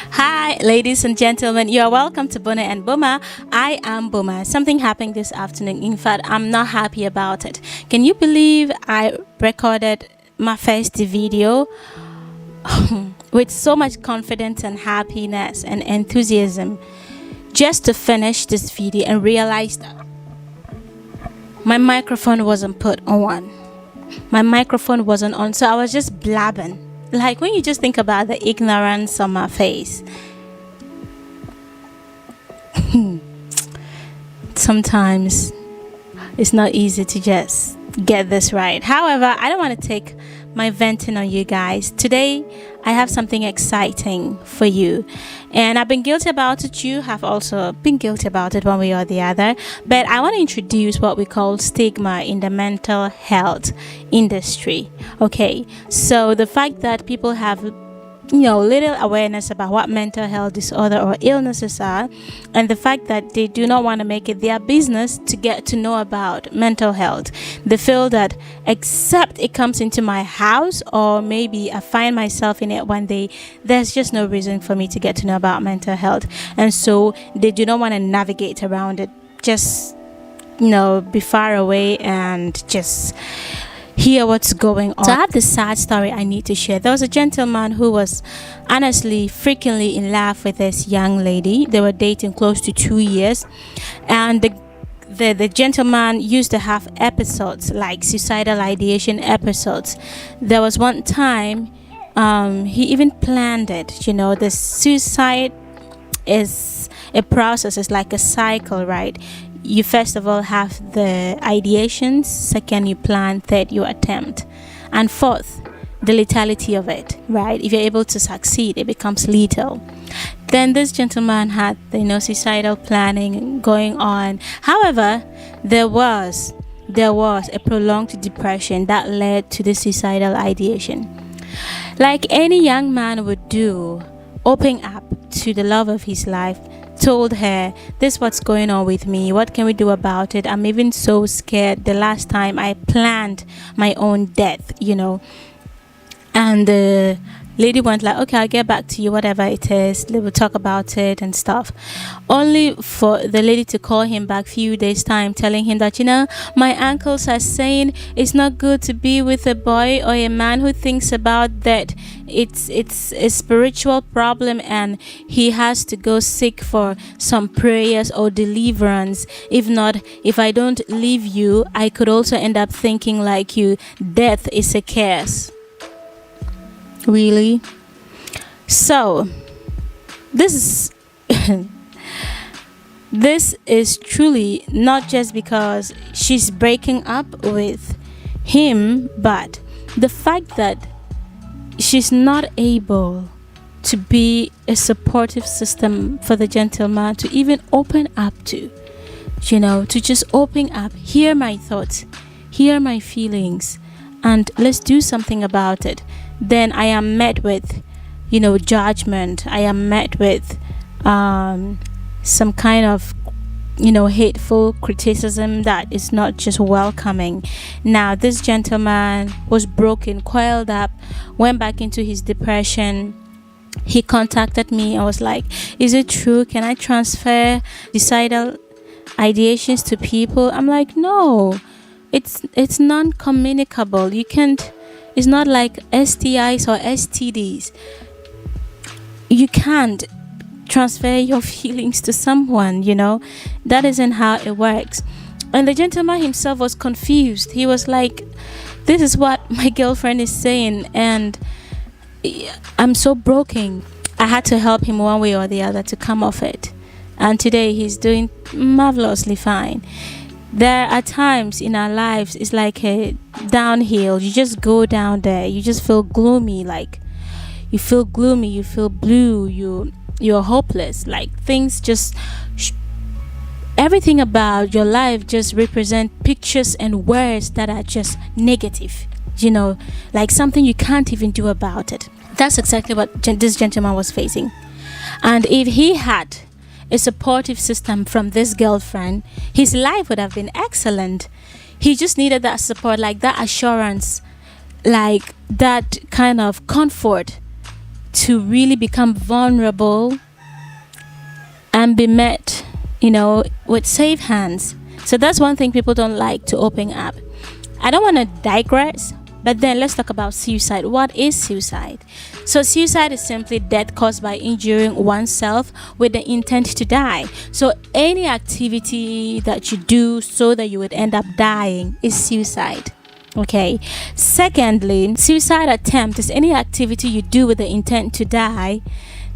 Hi, ladies and gentlemen. You are welcome to Bona and Boma. I am Boma. Something happened this afternoon. In fact, I'm not happy about it. Can you believe I recorded my first video with so much confidence and happiness and enthusiasm just to finish this video and realize that my microphone wasn't put on. My microphone wasn't on, so I was just blabbing. Like when you just think about the ignorance on my face. Sometimes it's not easy to just get this right. However, I don't want to take my venting on you guys. Today, I have something exciting for you. And I've been guilty about it. You have also been guilty about it one way or the other. But I want to introduce what we call stigma in the mental health industry. Okay, so the fact that people have little awareness about what mental health disorder or illnesses are, and the fact that they do not want to make it their business to get to know about mental health. They feel that except it comes into my house or maybe I find myself in it one day, there's just no reason for me to get to know about mental health, and so they do not want to navigate around it. Just be far away and just hear what's going on. So I have this sad story I need to share. There was a gentleman who was honestly freakingly in love with this young lady. They were dating close to 2 years, and the gentleman used to have episodes like suicidal ideation episodes. There was one time he even planned it. The suicide is a process. It's like a cycle, right? You first of all have the ideations, second you plan, third you attempt, and fourth the lethality of it, right? If you're able to succeed, it becomes lethal. Then this gentleman had suicidal planning going on. However, there was a prolonged depression that led to the suicidal ideation. Like any young man would do, opening up to the love of his life, told her, this is what's going on with me, what can we do about it? I'm even so scared. The last time I planned my own death, and the lady went like, okay, I'll get back to you, whatever it is, they will talk about it and stuff, only for the lady to call him back few days time telling him that my uncles are saying it's not good to be with a boy or a man who thinks about that. It's a spiritual problem and he has to go seek for some prayers or deliverance. If not, if I don't leave you, I could also end up thinking like you. Death is a curse. Really? So this is this is truly not just because she's breaking up with him, but the fact that she's not able to be a supportive system for the gentleman to even open up to just open up, hear my thoughts, hear my feelings, and let's do something about it. Then I am met with judgment. I am met with some kind of hateful criticism that is not just welcoming. Now this gentleman was broken, coiled up, went back into his depression. He contacted me. I was like, is it true? Can I transfer suicidal ideations to people? I'm like, no, it's non-communicable. You can't. It's not like STIs or STDs. You can't transfer your feelings to someone, that isn't how it works. And the gentleman himself was confused. He was like, this is what my girlfriend is saying and I'm so broken. I had to help him one way or the other to come off it, and today he's doing marvelously fine. There are times in our lives it's like a downhill. You just go down there, you just feel gloomy, you feel blue, you're hopeless, like things just everything about your life just represent pictures and words that are just negative, like something you can't even do about it. That's exactly what this gentleman was facing. And if he had a supportive system from this girlfriend, his life would have been excellent. He just needed that support, like that assurance, like that kind of comfort to really become vulnerable and be met, with safe hands. So that's one thing people don't like to open up. I don't want to digress, but then let's talk about suicide. What is suicide? So suicide is simply death caused by injuring oneself with the intent to die. So any activity that you do so that you would end up dying is suicide. Okay. Secondly, suicide attempt is any activity you do with the intent to die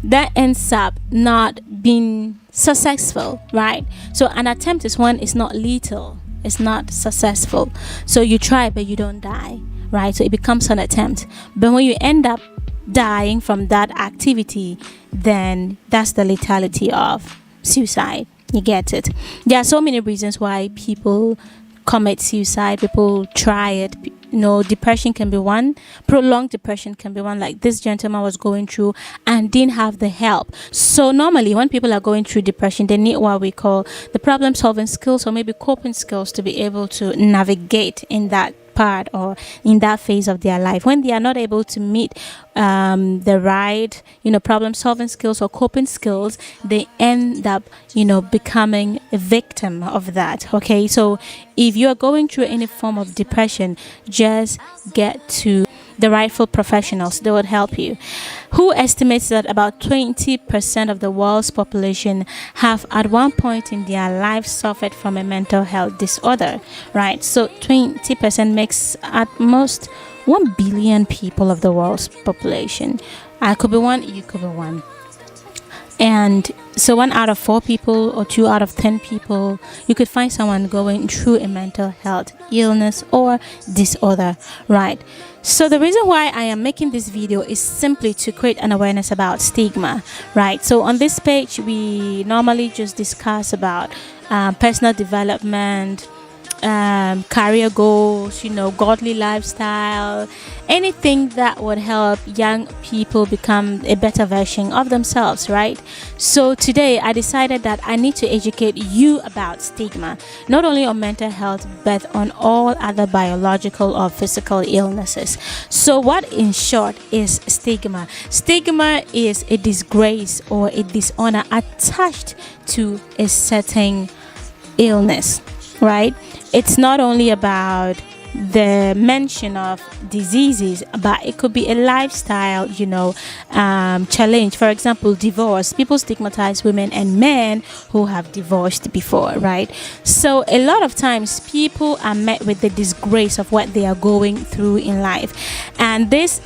that ends up not being successful, right? So an attempt is one is not lethal, it's not successful. So you try but you don't die, right? So it becomes an attempt. But when you end up dying from that activity, then that's the lethality of suicide. You get it? There are so many reasons why people commit suicide. People try it. Depression can be one. Prolonged depression can be one, like this gentleman was going through and didn't have the help. So normally when people are going through depression, they need what we call the problem solving skills, or maybe coping skills, to be able to navigate in that part or in that phase of their life. When they are not able to meet the right problem solving skills or coping skills, they end up becoming a victim of that. Okay, so if you are going through any form of depression, just get to the rightful professionals. They would help you. Who estimates that about 20% of the world's population have at one point in their life suffered from a mental health disorder, right? So 20% makes at most 1 billion people of the world's population. I could be one, you could be one. And so 1 out of 4 people or 2 out of 10 people, you could find someone going through a mental health illness or disorder, right? So the reason why I am making this video is simply to create an awareness about stigma, right? So on this page, we normally just discuss about personal development, career goals, godly lifestyle, anything that would help young people become a better version of themselves, right? So today I decided that I need to educate you about stigma, not only on mental health, but on all other biological or physical illnesses. So what in short is stigma? Stigma is a disgrace or a dishonor attached to a certain illness, right? It's not only about the mention of diseases, but it could be a lifestyle, challenge. For example, divorce. People stigmatize women and men who have divorced before, right? So a lot of times people are met with the disgrace of what they are going through in life, and this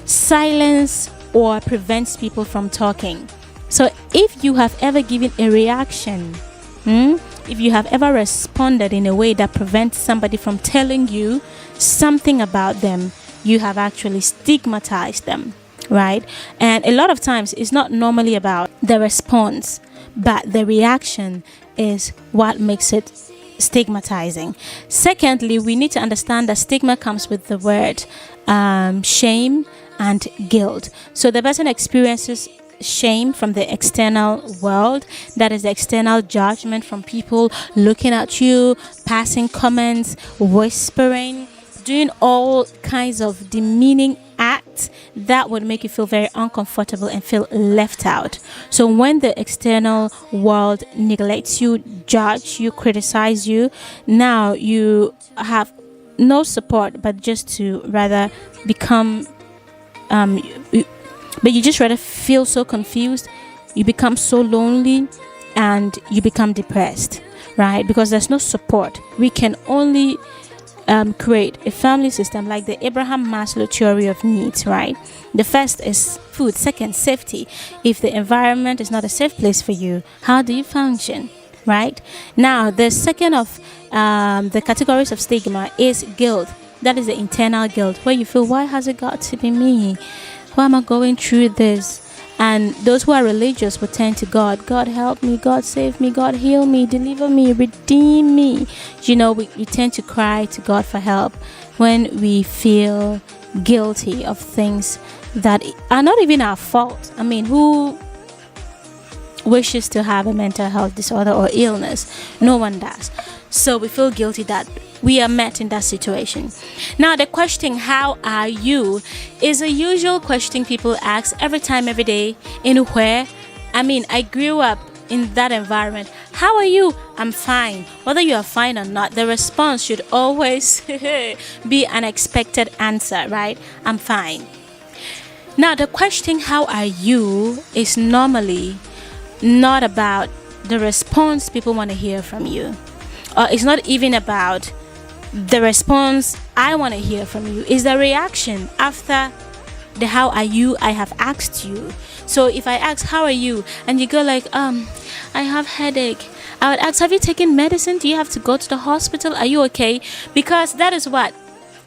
silence or prevents people from talking. So if you have ever given a reaction, if you have ever responded in a way that prevents somebody from telling you something about them, you have actually stigmatized them, right? And a lot of times it's not normally about the response, but the reaction is what makes it stigmatizing. Secondly, we need to understand that stigma comes with the word shame and guilt. So the person experiences shame from the external world, that is the external judgment from people looking at you, passing comments, whispering, doing all kinds of demeaning acts that would make you feel very uncomfortable and feel left out. So when the external world neglects you, judge you, criticize you, now you have no support but just to rather become but you just rather feel so confused, you become so lonely, and you become depressed, right? Because there's no support. We can only create a family system like the Abraham Maslow theory of needs, right? The first is food. Second, safety. If the environment is not a safe place for you, how do you function, right? Now, the second of the categories of stigma is guilt. That is the internal guilt, where you feel, why has it got to be me? Why am I going through this? And those who are religious will turn to God. God help me, God save me, God heal me, deliver me, redeem me. We tend to cry to God for help when we feel guilty of things that are not even our fault. I mean, who wishes to have a mental health disorder or illness? No one does. So we feel guilty that we are met in that situation. Now, the question, how are you, is a usual question people ask every time, every day, anywhere. I mean, I grew up in that environment. How are you? I'm fine. Whether you are fine or not, the response should always be an expected answer, right? I'm fine. Now, the question, how are you, is normally not about the response people want to hear from you. Or it's not even about the response I want to hear from you. It's the reaction after the how are you I have asked you. So if I ask, how are you? And you go like, I have headache. I would ask, have you taken medicine? Do you have to go to the hospital? Are you okay? Because that is what?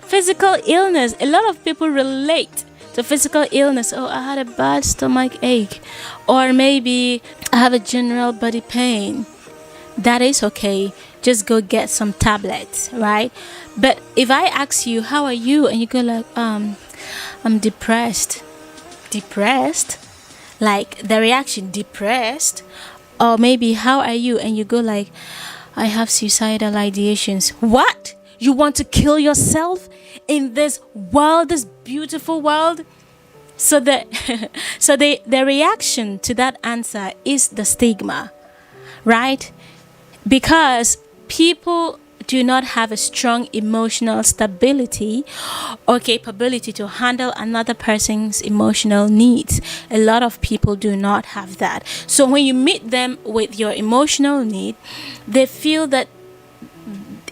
Physical illness. A lot of people relate to physical illness. Oh, I had a bad stomach ache. Or maybe I have a general body pain. That is okay. Just go get some tablets, right? But if I ask you, how are you? And you go like, I'm depressed. Depressed? Like the reaction, depressed? Or maybe, how are you? And you go like, I have suicidal ideations. What? You want to kill yourself in this world, this beautiful world? So the reaction to that answer is the stigma, right? Because people do not have a strong emotional stability or capability to handle another person's emotional needs. A lot of people do not have that. So when you meet them with your emotional need, they feel that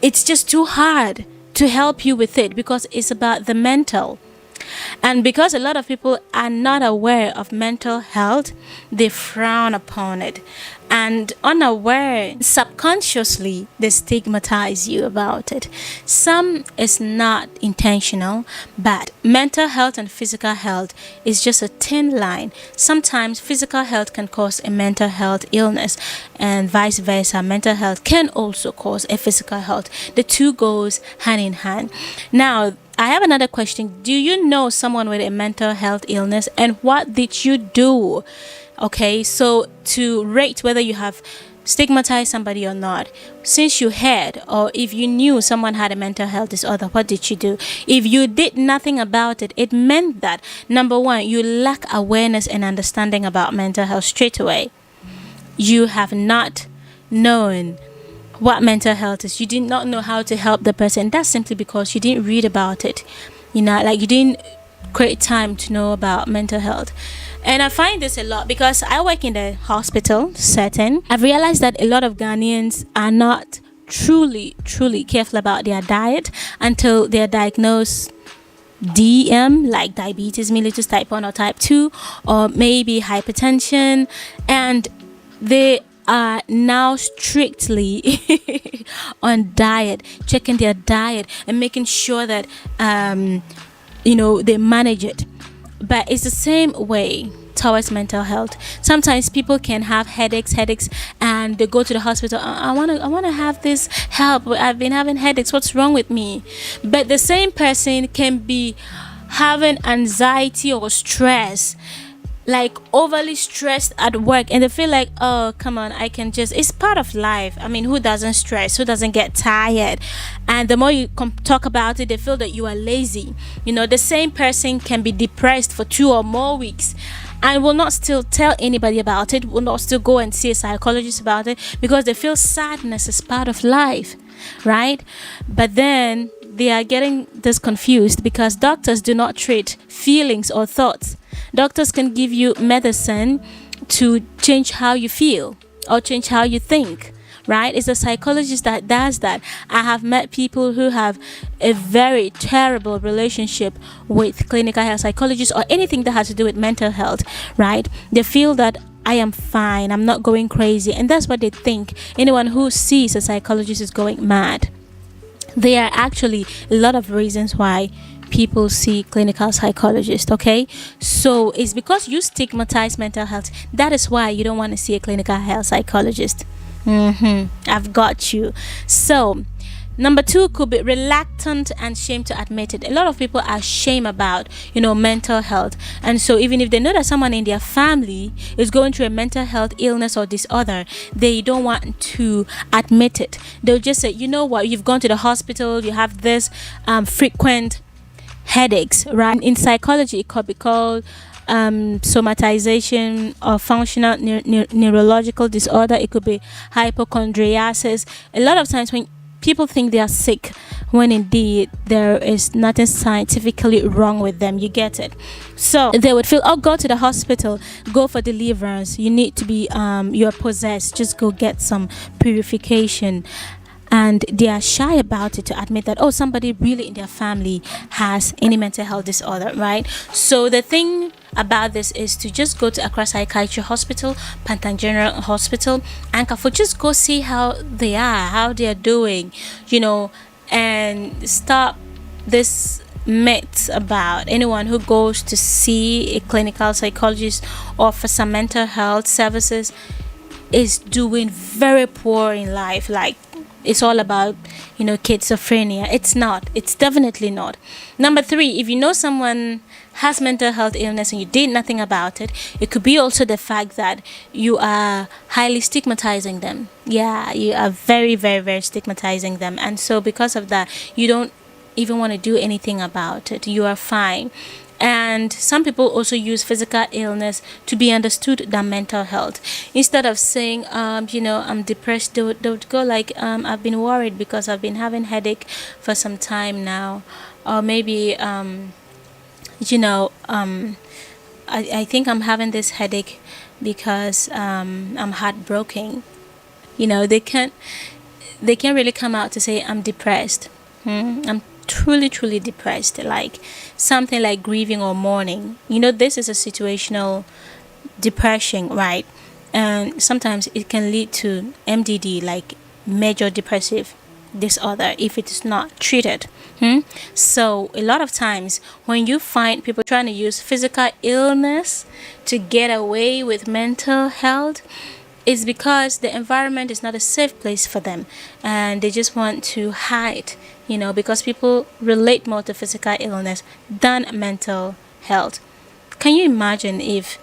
it's just too hard to help you with it because it's about the mental. And because a lot of people are not aware of mental health, they frown upon it. And unaware, subconsciously, they stigmatize you about it. Some is not intentional, but mental health and physical health is just a thin line. Sometimes physical health can cause a mental health illness, and vice versa. Mental health can also cause a physical health. The two goes hand in hand. Now, I have another question. Do you know someone with a mental health illness, and what did you do? Okay, so to rate whether you have stigmatized somebody or not, since you heard or if you knew someone had a mental health disorder, what did you do? If you did nothing about it, it meant that, number one, you lack awareness and understanding about mental health straight away. You have not known what mental health is. You did not know how to help the person. That's simply because you didn't read about it. Like you didn't create time to know about mental health. And I find this a lot because I work in the hospital setting. I've realized that a lot of Ghanaians are not truly careful about their diet until they're diagnosed DM, like diabetes mellitus type 1 or type 2, or maybe hypertension, and they are now strictly on diet, checking their diet and making sure that they manage it. But it's the same way towards mental health. Sometimes people can have headaches, and they go to the hospital. I want to have this help. I've been having headaches. What's wrong with me? But the same person can be having anxiety or stress, like overly stressed at work, and they feel like, oh, come on, I can just, it's part of life. I mean, who doesn't stress? Who doesn't get tired? And the more you talk about it, they feel that you are lazy. The same person can be depressed for 2 or more weeks and will not still tell anybody about it, will not still go and see a psychologist about it, because they feel sadness is part of life, right? But then they are getting this confused because doctors do not treat feelings or thoughts. Doctors can give you medicine to change how you feel or change how you think, right? It's a psychologist that does that. I have met people who have a very terrible relationship with clinical health psychologists or anything that has to do with mental health, right? They feel that I am fine, I'm not going crazy, and that's what they think. Anyone who sees a psychologist is going mad. There are actually a lot of reasons why people see clinical psychologists, okay? So it's because you stigmatize mental health. That is why you don't want to see a clinical health psychologist. I've got you. So Number two could be reluctant and shame to admit it. A lot of people are shame about, mental health. And so even if they know that someone in their family is going through a mental health illness or disorder, they don't want to admit it. They'll just say, you know what, you've gone to the hospital, you have this frequent headaches, right? In psychology, it could be called somatization or functional neurological disorder. It could be hypochondriasis. A lot of times when people think they are sick, when indeed there is nothing scientifically wrong with them. You get it? So they would feel, oh, go to the hospital, go for deliverance. You need to be you're possessed. Just go get some purification. And they are shy about it to admit that, oh, somebody really in their family has any mental health disorder, right? So the thing about this is to just go to Accra Psychiatry Hospital, Pantan General Hospital, Ankafu. Just go see how they are, how they are doing, and stop this myth about anyone who goes to see a clinical psychologist or for some mental health services is doing very poor in life. Like, it's all about, schizophrenia. It's not. It's definitely not. Number three, if you know someone has mental health illness and you did nothing about it, it could be also the fact that you are highly stigmatizing them. Yeah, you are very, very, very stigmatizing them. And so because of that, you don't even want to do anything about it. You are fine. And some people also use physical illness to be understood than mental health. Instead of saying, I'm depressed, they would go like, I've been worried because I've been having headache for some time now. Or maybe, I think I'm having this headache because I'm heartbroken. They can't really come out to say, I'm depressed. I'm truly depressed, like something like grieving or mourning. This is a situational depression, right? And sometimes it can lead to MDD, like major depressive disorder, if it is not treated. So a lot of times when you find people trying to use physical illness to get away with mental health, it's because the environment is not a safe place for them and they just want to hide, because people relate more to physical illness than mental health. Can you imagine if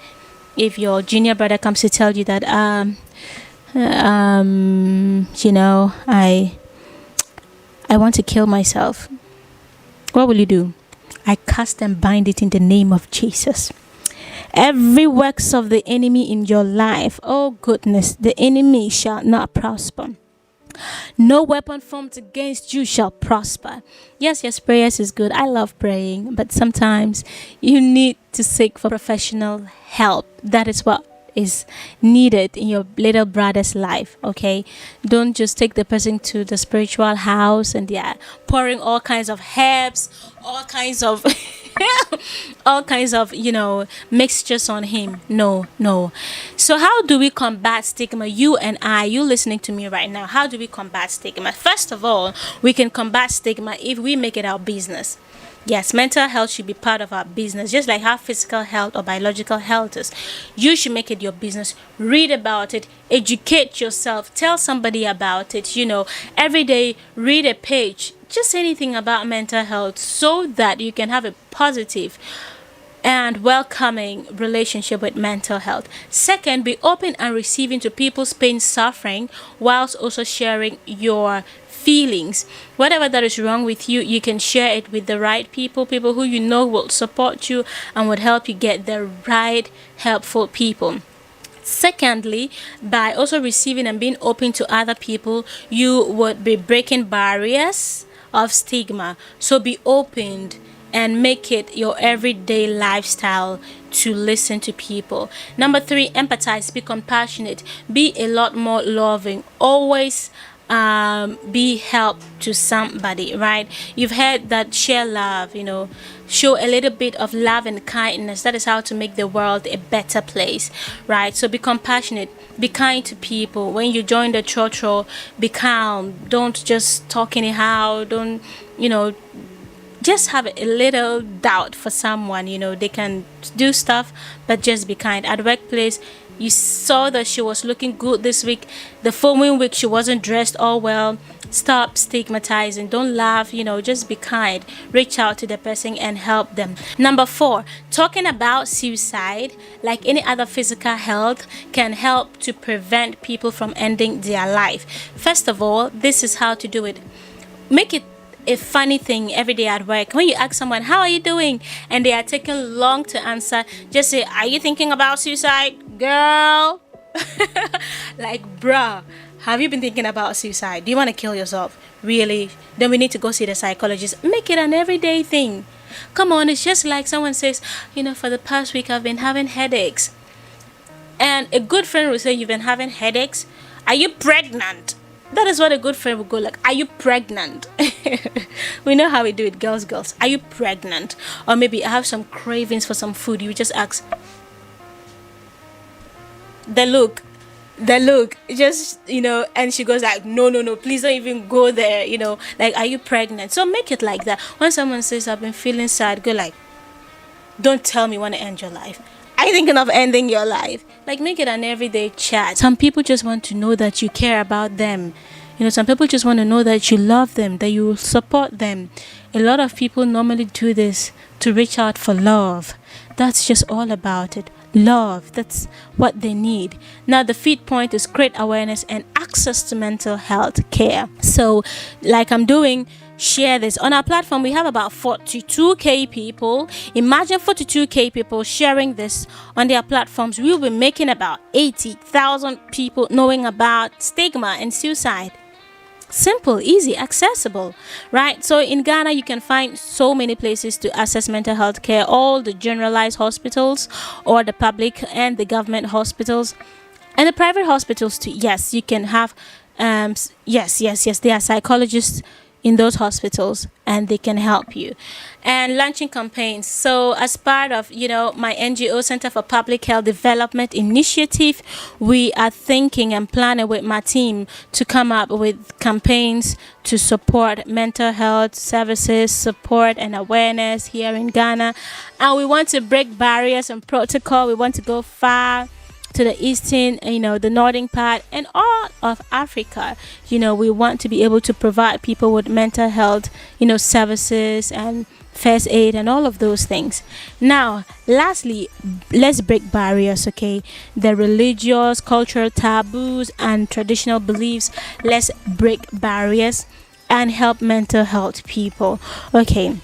your junior brother comes to tell you that I want to kill myself? What will you do? I cast and bind it in the name of Jesus. Every works of the enemy in your life, oh goodness, the enemy shall not prosper. No weapon formed against you shall prosper. Yes, prayers is good. I love praying, but sometimes you need to seek for professional help. That is what is needed in your little brother's life. Okay, don't just take the person to the spiritual house and they are pouring all kinds of herbs, all kinds of mixtures on him. No. So how do we combat stigma? You listening to me right now, how do we combat stigma? First of all, we can combat stigma if we make it our business. Yes, mental health should be part of our business, just like how physical health or biological health is. You should make it your business. Read about it, educate yourself, tell somebody about it. Every day, read a page, just anything about mental health, so that you can have a positive and welcoming relationship with mental health. Second, be open and receiving to people's pain, suffering, whilst also sharing your feelings. Whatever that is wrong with you, you can share it with the right people who will support you and would help you get the right helpful people. Secondly, by also receiving and being open to other people, you would be breaking barriers of stigma. So be opened and make it your everyday lifestyle to listen to people. Number three, empathize, be compassionate, be a lot more loving. Always be help to somebody, right? You've heard that share love, show a little bit of love and kindness. That is how to make the world a better place, right? So be compassionate, be kind to people. When you join the church, be calm. Don't just talk anyhow. Don't, just have a little doubt for someone. They can do stuff, but just be kind. At workplace, you saw that she was looking good this week, the following week she wasn't dressed all well, stop stigmatizing. Don't laugh, just be kind. Reach out to the person and help them. Number 4, talking about suicide, like any other physical health, can help to prevent people from ending their life. First of all, this is how to do it. Make it a funny thing every day at work. When you ask someone, how are you doing, and they are taking long to answer, just say, are you thinking about suicide, girl? Like, bruh, have you been thinking about suicide? Do you want to kill yourself? Really? Then we need to go see the psychologist. Make it an everyday thing. Come on, it's just like someone says, for the past week I've been having headaches. And a good friend will say, you've been having headaches? Are you pregnant? That is what a good friend will go like, are you pregnant? We know how we do it, girls. Are you pregnant? Or maybe I have some cravings for some food. You just ask. The look, just, and she goes like, no, please don't even go there, like, are you pregnant? So make it like that. When someone says, I've been feeling sad, go like, don't tell me you want to end your life. Are you thinking of ending your life? Like, make it an everyday chat. Some people just want to know that you care about them. Some people just want to know that you love them, that you support them. A lot of people normally do this to reach out for love. That's just all about it. Love, that's what they need. Now, the 5th point is create awareness and access to mental health care. So, like I'm doing, share this on our platform. We have about 42k people. Imagine 42k people sharing this on their platforms. We'll be making about 80,000 people knowing about stigma and suicide. Simple, easy, accessible, right? So in Ghana, you can find so many places to access mental health care. All the generalized hospitals, or the public and the government hospitals, and the private hospitals too. Yes, you can have yes, there are psychologists in those hospitals, and they can help you. And launching campaigns. So as part of my NGO, Center for Public Health Development Initiative, we are thinking and planning with my team to come up with campaigns to support mental health services, support and awareness here in Ghana. And we want to break barriers and protocol. We want to go far to the eastern, the northern part, and all of Africa. We want to be able to provide people with mental health, services and first aid and all of those things. Now, lastly, let's break barriers, okay? The religious, cultural taboos and traditional beliefs. Let's break barriers and help mental health people. Okay.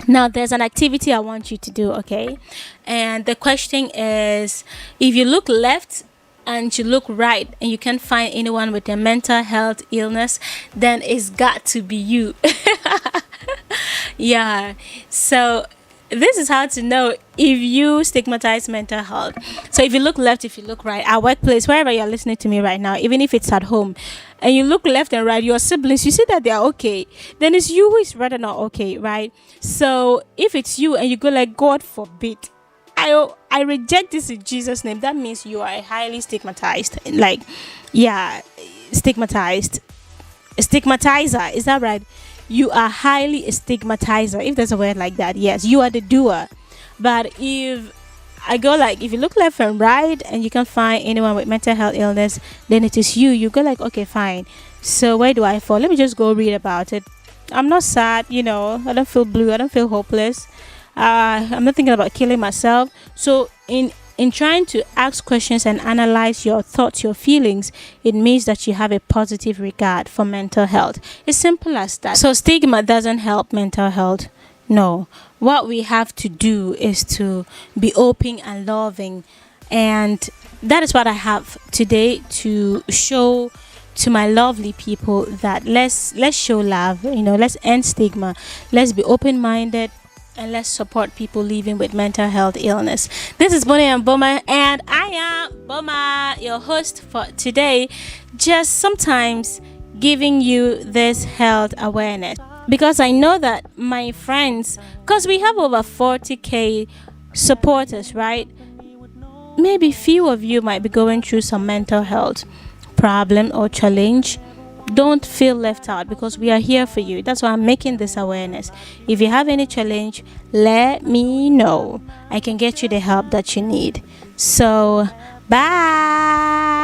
Now, there's an activity I want you to do, okay? And the question is, if you look left and you look right and you can't find anyone with a mental health illness, then it's got to be you. Yeah. So this is how to know if you stigmatize mental health. So if you look left, if you look right, our workplace, wherever you're listening to me right now, even if it's at home, and you look left and right, your siblings, you see that they are okay, then it's you who is rather not okay, right? So if it's you and you go like, God forbid, I reject this in Jesus' name, that means you are highly stigmatized. Like, yeah, stigmatized. Stigmatizer, is that right? You are highly a stigmatizer, if there's a word like that. Yes, you are the doer. But if you look left and right and you can't find anyone with mental health illness, then it is you. You go like, okay, fine. So where do I fall? Let me just go read about it. I'm not sad, I don't feel blue. I don't feel hopeless. I'm not thinking about killing myself. So in trying to ask questions and analyze your thoughts, your feelings, it means that you have a positive regard for mental health. It's simple as that. So stigma doesn't help mental health. No. What we have to do is to be open and loving. And that is what I have today to show to my lovely people, that let's show love, let's end stigma, let's be open-minded, and let's support people living with mental health illness. This is Bonnie and Boma, and I am Boma, your host for today, just sometimes giving you this health awareness, because I know that my friends, because we have over 40k supporters, right? Maybe few of you might be going through some mental health problem or challenge. Don't feel left out, because we are here for you. That's why I'm making this awareness. If you have any challenge, let me know. I can get you the help that you need. So Bye.